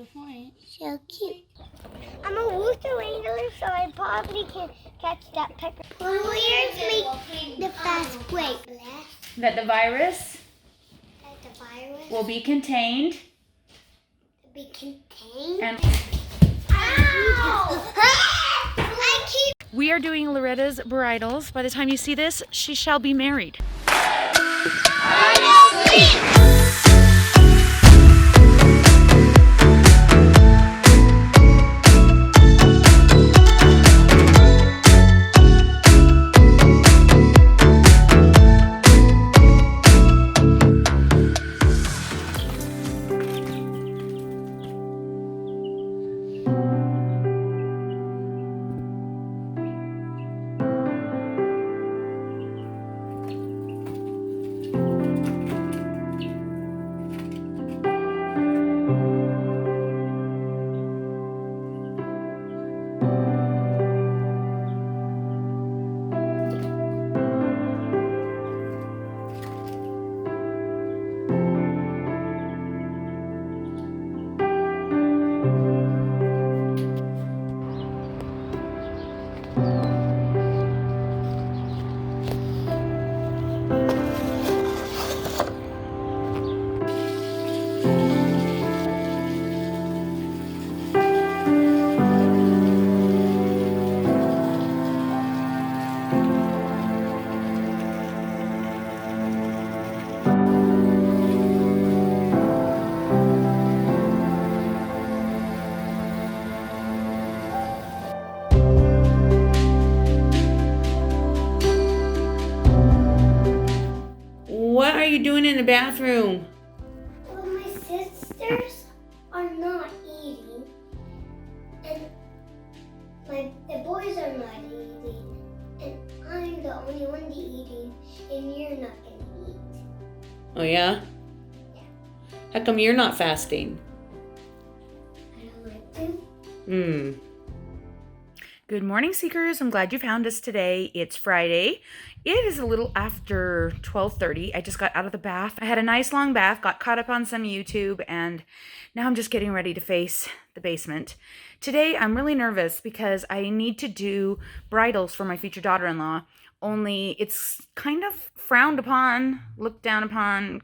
the point? So cute. I'm a Wooster Wrangler, so I probably can catch that pecker. Warriors make the fast break. That the virus That the virus will be contained. be contained. And Ow! I keep. we are doing Loretta's bridals. By the time you see this, she shall be married. What are you doing in the bathroom? Well, my sisters are not eating, and the boys are not eating, and I'm the only one eating, and you're not gonna eat. Oh yeah? Yeah. How come you're not fasting? I don't like to. Good morning, Seekers. I'm glad you found us today. It's Friday. It is a little after 12:30. I just got out of the bath. I had a nice long bath, got caught up on some YouTube, and now I'm just getting ready to face the basement. Today, I'm really nervous because I need to do bridals for my future daughter-in-law, only it's kind of frowned upon, looked down upon,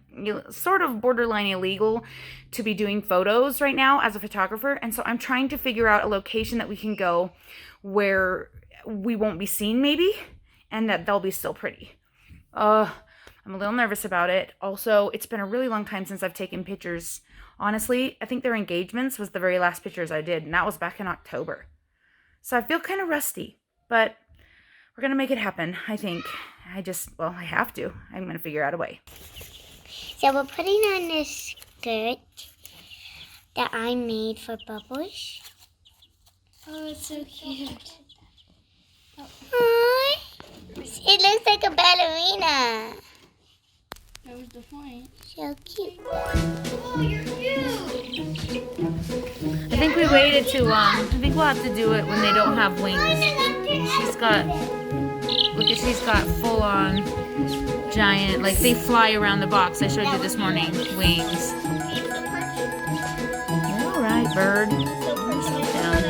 sort of borderline illegal to be doing photos right now as a photographer, and so I'm trying to figure out a location that we can go where we won't be seen maybe, and that they'll be still pretty. I'm a little nervous about it. Also, it's been a really long time since I've taken pictures. Honestly, I think their engagements was the very last pictures I did, and that was back in October. So I feel kind of rusty, but we're going to make it happen, I think. I have to. I'm going to figure out a way. So we're putting on this skirt that I made for Bubbles. Oh, it's so cute. Aww. It looks like a ballerina. That was the point. So cute. Oh, you're cute. I think we waited too long. I think we'll have to do it when they don't have wings. She's got full on giant, like they fly around the box I showed you this morning, wings. All right, bird. Sit down.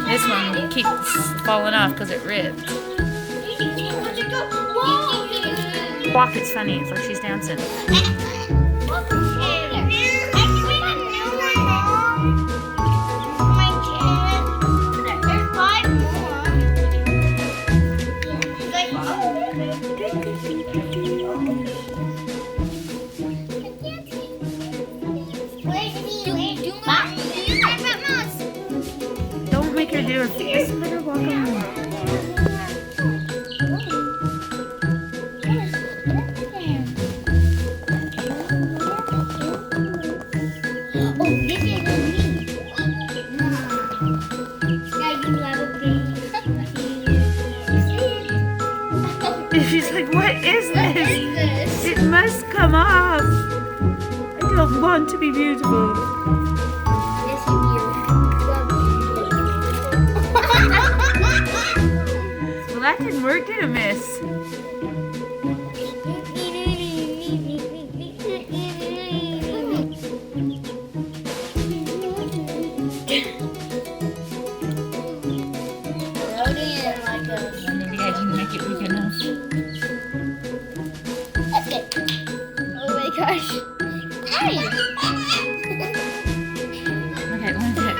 This one keeps falling off because it ripped. Walk, it's funny. It's like she's dancing. Don't make her do her face. Let her walk on. She's like, what is this? It must come off. I don't want to be beautiful. that didn't work, did it, miss? Maybe I didn't make it big enough. That's good. Oh my gosh. Hey! Okay, one sec.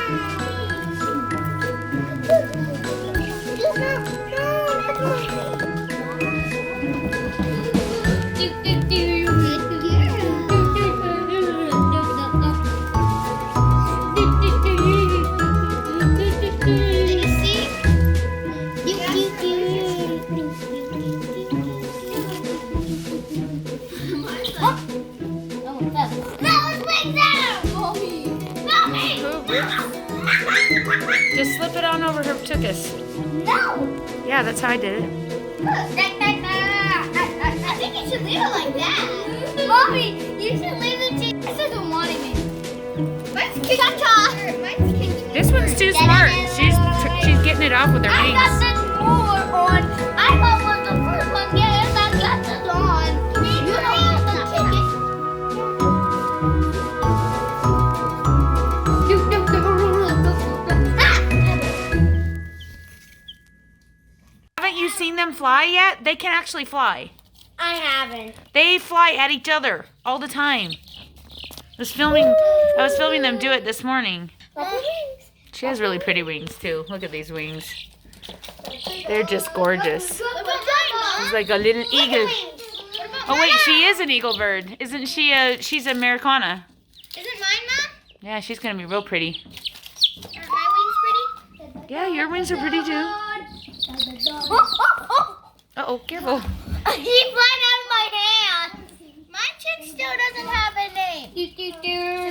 Just slip it on over her tuchus. No! Yeah, that's how I did it. I think you should leave it like that. Mommy, you should leave it to... This isn't wanting me. Mine's kicking. Mine's kicking. This one's too smart. She's getting it off with her I got wings. this more on. I thought was the first one. Yes, I got this on. You don't have to kick it. Haven't you seen them fly yet? They can actually fly. I haven't. They fly at each other all the time. I was filming them do it this morning. She has really pretty wings too. Look at these wings. They're just gorgeous. She's like a little eagle. Oh wait, she is an eagle bird. Isn't she she's Americana. Is it mine, Mom? Yeah, she's gonna be real pretty. Are my wings pretty? Yeah, your wings are pretty too. Uh-oh, careful. He flies out of my hand. My chick still doesn't have a name. So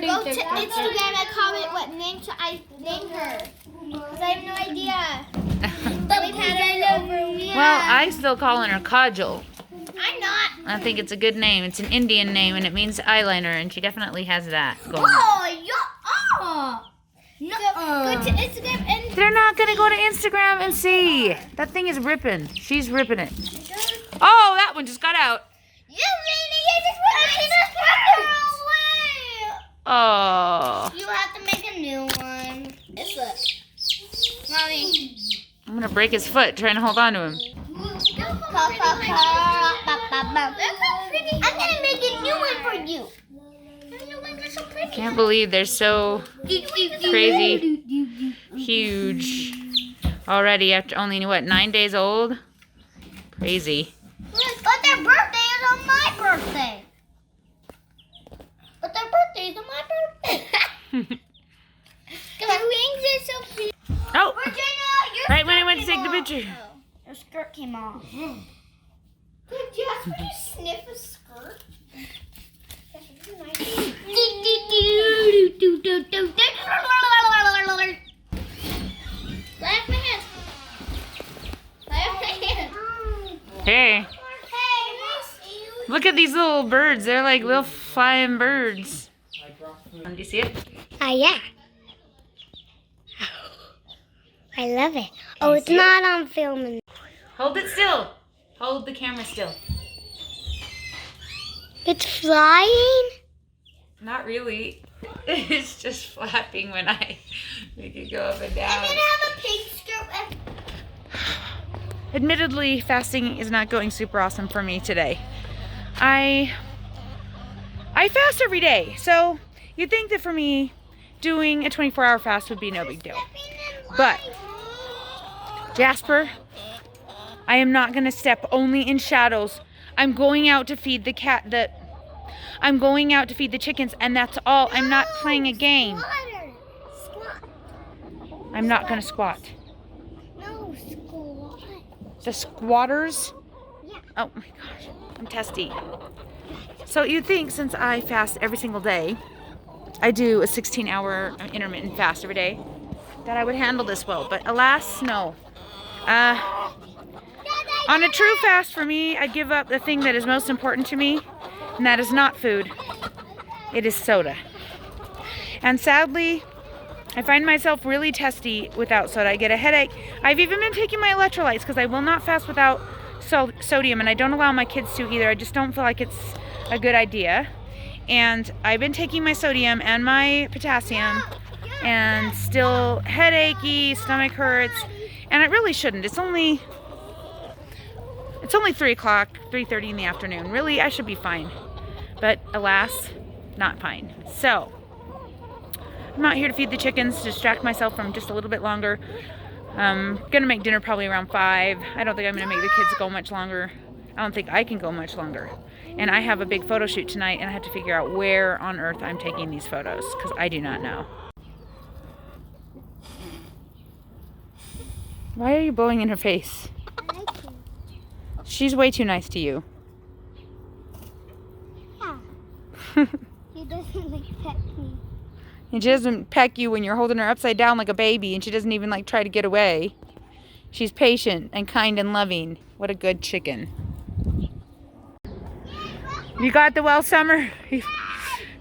go to Instagram and comment what name should I name her. Because I have no idea. We've had it over a week. Well, I still calling her Kajal. I'm not. I think it's a good name. It's an Indian name and it means eyeliner, and she definitely has that going. Oh, no. Go to Instagram and... They're not gonna go to Instagram and see. That thing is ripping. She's ripping it. Oh, that one just got out. You really just put away. Oh. You have to make a new one. This look. Mommy. I'm gonna break his foot trying to hold on to him. I'm gonna make a new one for you. Can't believe they're so crazy huge already after only, what, 9 days old? Crazy. But their birthday is on my birthday. But their birthday is on my birthday. Their wings are so pretty. Oh, Virginia, right when I went to take the picture. Your skirt came off. Did Jasper just sniff a skirt? Lay off my hand. Lay off my hand. Hey, look at these little birds. They're like little flying birds. Do you see it? Yeah. I love it. Oh, it's not on film. Hold it still. Hold the camera still. It's flying? Not really. It's just flapping when I make it go up and down. I'm gonna have a pink skirt. Admittedly, fasting is not going super awesome for me today. I fast every day, so you'd think that for me, doing a 24-hour fast would be no big deal. But, Jasper, I am not going to step only in shadows. I'm going out to feed the I'm going out to feed the chickens, and that's all. I'm not playing a game. Squat. I'm not going to squat. No, squat. The squatters? Yeah. Oh my gosh, I'm testy. So you'd think since I fast every single day, I do a 16-hour intermittent fast every day, that I would handle this well, but alas, no. On a true fast for me, I give up the thing that is most important to me, and that is not food. It is soda. And sadly, I find myself really testy without soda. I get a headache. I've even been taking my electrolytes because I will not fast without sodium, and I don't allow my kids to either. I just don't feel like it's a good idea. And I've been taking my sodium and my potassium, and still headachy, stomach hurts, and it really shouldn't. It's only 3 o'clock, 3:30 in the afternoon. Really, I should be fine. But alas, not fine. So I'm out here to feed the chickens, distract myself from just a little bit longer. Gonna make dinner probably around 5. I don't think I'm gonna make the kids go much longer. I don't think I can go much longer. And I have a big photo shoot tonight, and I have to figure out where on earth I'm taking these photos, because I do not know. Why are you blowing in her face? I like him. She's way too nice to you. Yeah. He doesn't like pet me. And she doesn't peck you when you're holding her upside down like a baby, and she doesn't even like try to get away. She's patient and kind and loving. What a good chicken. You got the well summer?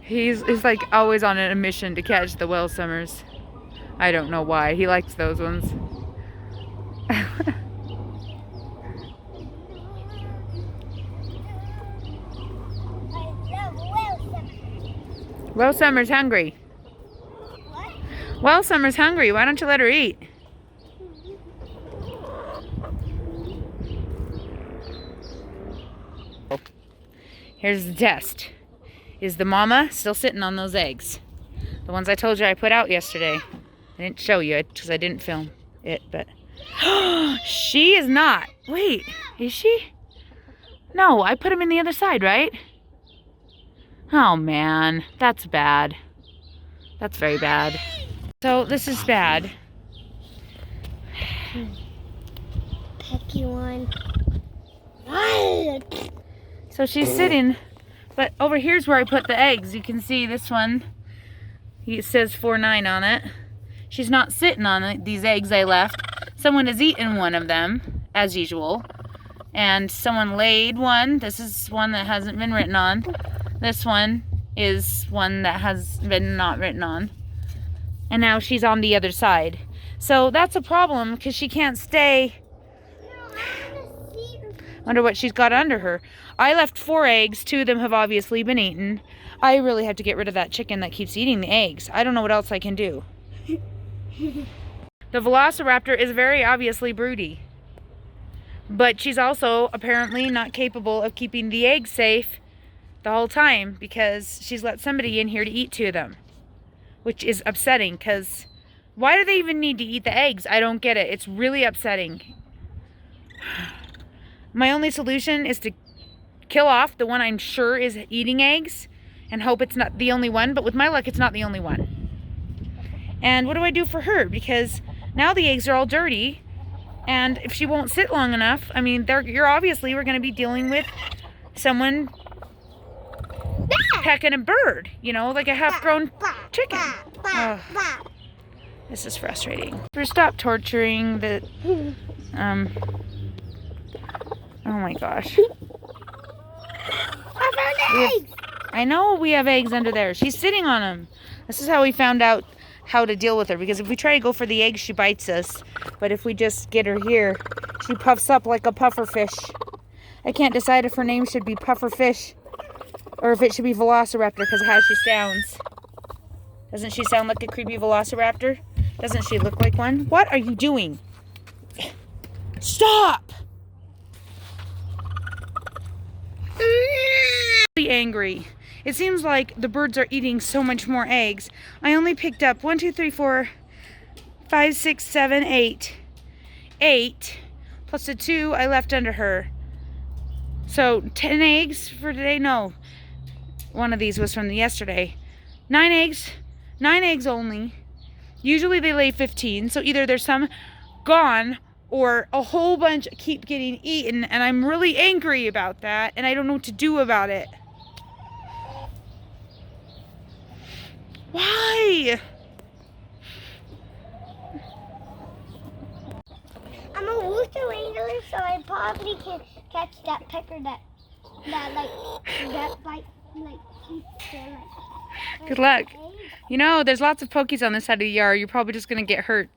He's like always on a mission to catch the well summers. I don't know why. He likes those ones. Well Summer's hungry. What? Well Summer's hungry. Why don't you let her eat? Here's the test. Is the mama still sitting on those eggs? The ones I told you I put out yesterday. I didn't show you it because I didn't film it, but she is not. Wait, is she? No, I put them in the other side, right? Oh man, that's bad. That's very bad. So this is bad. Pecky one. So she's sitting, but over here's where I put the eggs. You can see this one. It says 4-9 on it. She's not sitting on it, these eggs I left. Someone has eaten one of them, as usual. And someone laid one. This is one that hasn't been written on. This one is one that has been not written on. And now she's on the other side. So that's a problem because she can't stay. Wonder what she's got under her. I left 4 eggs. 2 of them have obviously been eaten. I really have to get rid of that chicken that keeps eating the eggs. I don't know what else I can do. The Velociraptor is very obviously broody. But she's also apparently not capable of keeping the eggs safe the whole time because she's let somebody in here to eat 2 of them. Which is upsetting because why do they even need to eat the eggs? I don't get it. It's really upsetting. My only solution is to kill off the one I'm sure is eating eggs and hope it's not the only one. But with my luck, it's not the only one. And what do I do for her? Because now the eggs are all dirty. And if she won't sit long enough, I mean, we're going to be dealing with someone pecking a bird, you know, like a half-grown chicken. Oh, this is frustrating. Stop torturing the, oh my gosh. I know we have eggs under there. She's sitting on them. This is how we found out how to deal with her, because if we try to go for the eggs, she bites us. But if we just get her here, she puffs up like a puffer fish. I can't decide if her name should be Puffer Fish or if it should be Velociraptor because of how she sounds. Doesn't she sound like a creepy Velociraptor? Doesn't she look like one? What are you doing? Stop! Really angry. It seems like the birds are eating so much more eggs. I only picked up 1, 2, 3, 4, 5, 6, 7, 8. 8 plus the 2 I left under her. So 10 eggs for today? No. One of these was from yesterday. 9 eggs. 9 eggs only. Usually they lay 15. So either there's some gone or a whole bunch keep getting eaten. And I'm really angry about that. And I don't know what to do about it. Why? I'm a rooster wrangler, so I probably can catch that pecker that like keeps her like. Good luck. You know, there's lots of pokies on this side of the yard. You're probably just going to get hurt.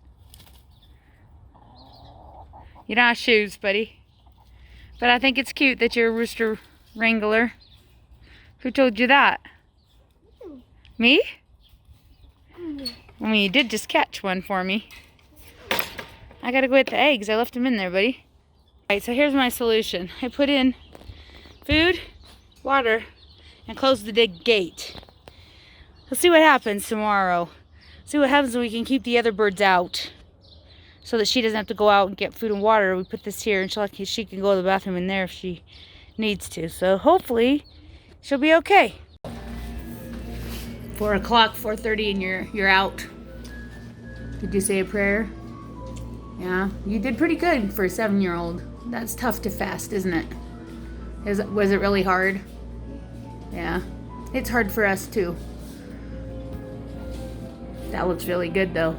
You don't have shoes, buddy. But I think it's cute that you're a rooster wrangler. Who told you that? Me? I mean, you did just catch one for me. I gotta go get the eggs. I left them in there, buddy. Alright, so here's my solution. I put in food, water, and close the big gate. Let's see what happens tomorrow. See what happens when we can keep the other birds out. So that she doesn't have to go out and get food and water. We put this here and she can go to the bathroom in there if she needs to. So hopefully she'll be okay. 4 o'clock, 4:30, and you're out. Did you say a prayer? Yeah, you did pretty good for a 7-year-old. That's tough to fast, isn't it? Was it really hard? Yeah, it's hard for us too. That looks really good though.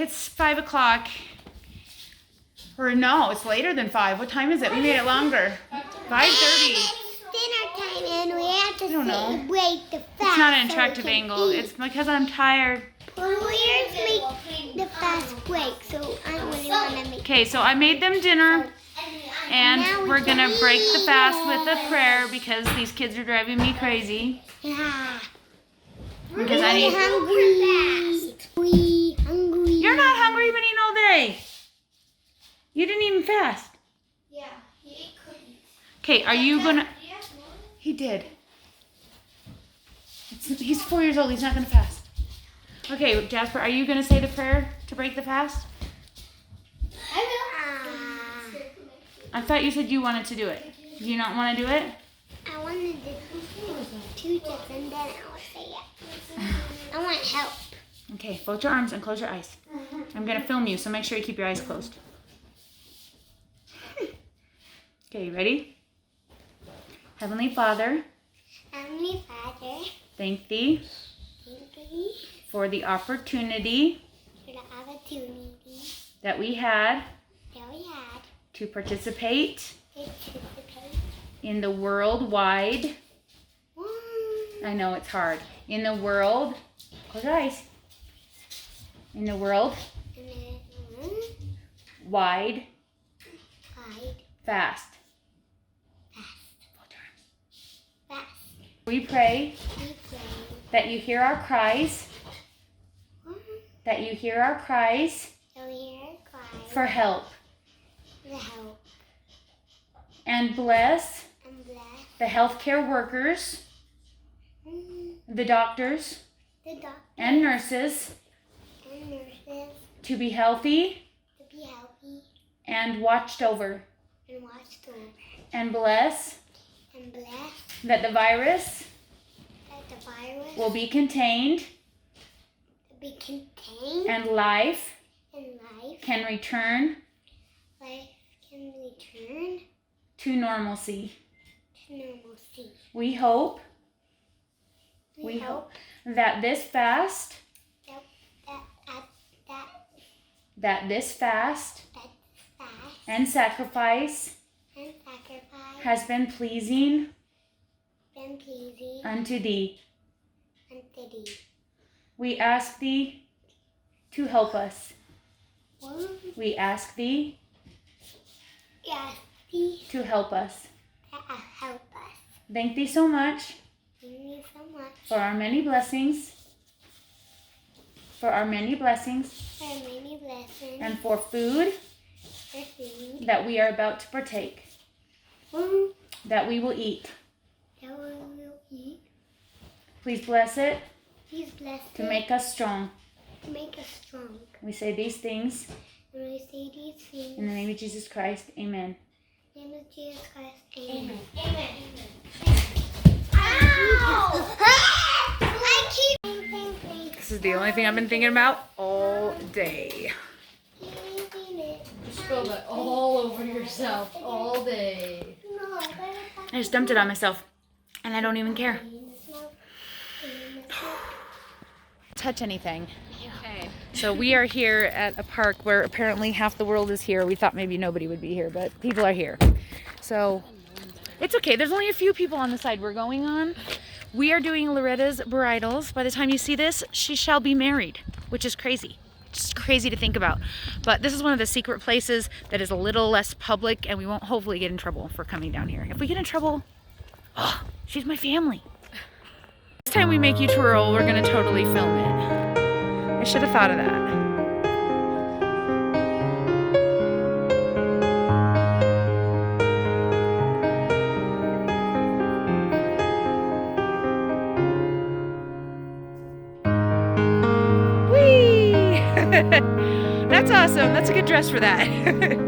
It's 5 o'clock. Or no, it's later than 5. What time is it? We made it longer. 5:30. Dinner time and we have to wait the fast. It's not an attractive angle. It's because I'm tired. Well, we make the fast break, so I really want to make. Okay, so I made them dinner. And we're going to break the fast with a prayer because these kids are driving me crazy. Yeah. Because I need... hungry. We hungry. You're not hungry. You've been eating all day. You didn't even fast. Yeah, he ate cookies. Okay, are you going to... He did. He's 4 years old. He's not going to fast. Okay, Jasper, are you going to say the prayer to break the fast? I will. I thought you said you wanted to do it. Do you not want to do it? I wanted to do this and then I will say it. I want help. Okay, fold your arms and close your eyes. I'm going to film you, so make sure you keep your eyes closed. Okay, you ready? Heavenly Father, Heavenly Father, thank thee for the opportunity that we had to participate in the worldwide, I know it's hard, in the world, close your eyes, in the world wide fast. We pray that you hear our cries, that you hear our cries for help, and bless the healthcare workers, the doctors, and nurses to be healthy and watched over, and bless that the virus will be contained and life can return to normalcy. We hope that this fast that this fast That fast and sacrifice and sacrifice has been pleasing been pleasing unto thee. unto thee. We ask thee to help us. We ask thee Yes, thee to help us. help us. Thank thee so much Thank you so much for our many blessings, for many blessings and for food for food that we are about to partake, that we will eat. that we will eat. Please bless it Please bless to it make us strong. to make us strong. We say these things And we say these things in the name of Jesus Christ. Amen. in the name of Jesus Christ. Amen. Amen. Ow! I keep This is the only thing I've been thinking about all day. You spilled it all over yourself all day. I just dumped it on myself, and I don't even care. Touch anything. Okay. So we are here at a park where apparently half the world is here. We thought maybe nobody would be here, but people are here. So it's okay. There's only a few people on the side we're going on. We are doing Loretta's bridals. By the time you see this, she shall be married, which is crazy. Just crazy to think about. But this is one of the secret places that is a little less public, and we won't hopefully get in trouble for coming down here. If we get in trouble, oh, she's my family. Next time we make you twirl, we're gonna totally film it. I should have thought of that. Whee! That's awesome. That's a good dress for that.